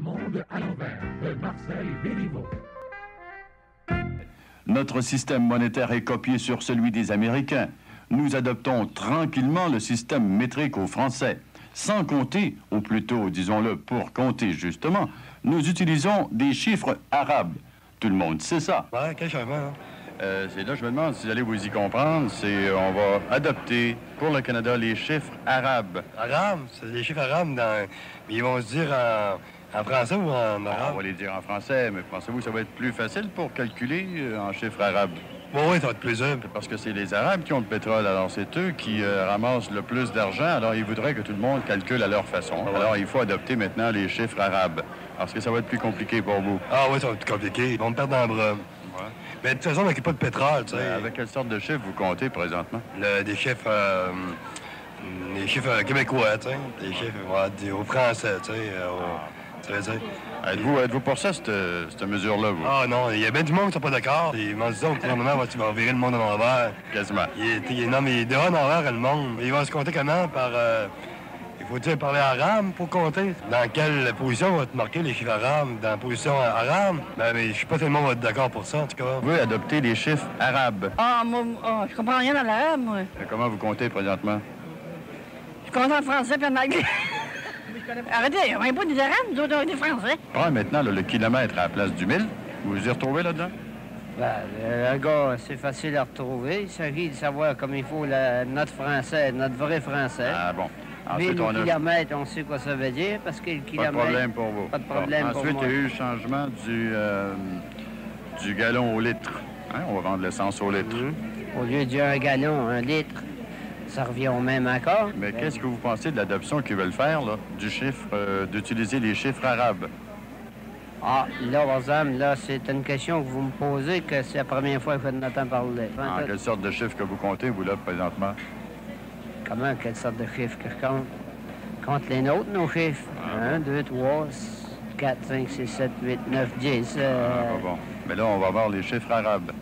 monde à l'envers de Marcel Béliveau. Notre système monétaire est copié sur celui des Américains. Nous adoptons tranquillement le système métrique aux Français. Sans compter, ou plutôt, disons-le, pour compter justement, nous utilisons des chiffres arabes. Tout le monde sait ça. Ouais, quel changement, hein? C'est là, je me demande si vous allez vous y comprendre, on va adopter pour le Canada les chiffres arabes. Arabe? C'est des chiffres arabes mais ils vont se dire en français ou en arabe? On va les dire en français, mais pensez-vous que ça va être plus facile pour calculer en chiffres arabes? Bon, oui, ça va être plus simple. Parce que c'est les Arabes qui ont le pétrole, alors c'est eux qui ramassent le plus d'argent, alors ils voudraient que tout le monde calcule à leur façon. Ouais. Alors il faut adopter maintenant les chiffres arabes, parce que ça va être plus compliqué pour vous. Ah oui, ça va être plus compliqué. Ils vont me perdre dans le bras. Ouais. Mais de toute façon, on n'a pas de pétrole, tu sais. Avec quelle sorte de chiffres vous comptez présentement? Des chiffres... les chiffres québécois, tu sais. Des chiffres au français, tu sais. Tu veux dire. Êtes-vous pour ça, cette mesure-là, vous? Ah non, il y a bien du monde qui ne sont pas d'accord. Ils vont se dire au gouvernement, va virer le monde à l'envers. Quasiment. Non, mais il devrait en envers le monde. Ils vont se compter comment? Il faut-il parler arabe pour compter? Dans quelle position va te marquer les chiffres arabes? Dans la position arabe? Mais je ne sais pas si le monde va être d'accord pour ça, en tout cas. Vous voulez adopter les chiffres arabes. Je comprends rien dans l'arabe, moi. Comment vous comptez présentement? Je compte en français puis en anglais. Arrêtez, on n'est pas des arabes, nous autres, on est des français. Ah, maintenant, là, le kilomètre à la place du mille, vous vous y retrouvez là-dedans? Le gars, c'est facile à retrouver. Il s'agit de savoir comme il faut notre français, notre vrai français. Ah bon. Mais Ensuite, le kilomètre, on sait quoi ça veut dire, parce que le kilomètre... Pas de problème pour vous. Pas de problème pour Ensuite, moi. il y a eu le changement du gallon au litre. Hein? On va vendre l'essence au litre. Au lieu d'un gallon, 1 litre, ça revient au même encore. Mais qu'est-ce que vous pensez de l'adoption qu'ils veulent faire, là, du chiffre, d'utiliser les chiffres arabes? Ah, là, par exemple, là, c'est une question que vous me posez, que c'est la première fois que je n'entends parler. En quelle sorte de chiffre que vous comptez, vous, là, présentement? Comment, quelle sorte de chiffres que je compte? Je compte les nôtres, nos chiffres. 1, 2, 3, 4, 5, 6, 7, 8, 9, 10. Bon. Mais là, on va voir les chiffres arabes.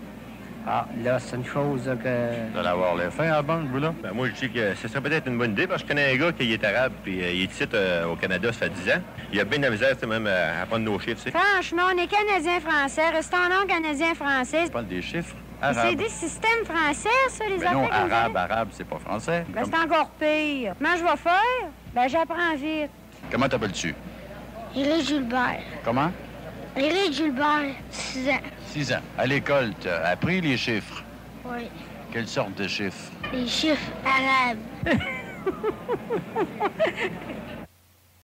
Ah, là, c'est une chose là, que... Vous allez avoir les fins à la banque, vous, là? Ben, moi, je dis que ce serait peut-être une bonne idée, parce que je connais un gars qui est arabe, puis il est ici au Canada, ça fait 10 ans. Il a bien de la misère, même, à prendre nos chiffres, tu sais. Franchement, on est Canadiens-Français, restons Canadiens-Français. Je parle des chiffres C'est arabes. des systèmes français, ça, les Mais affaires non, que vous avez? arabe, c'est pas français. Ben, c'est encore pire. Comment je vais faire? Ben, j'apprends vite. Comment t'appelles-tu? Éric Gilbert. Comment? Éric Gilbert, 6 ans. 6 ans. À l'école, t'as appris les chiffres. Oui. Quelle sorte de chiffres? Les chiffres arabes.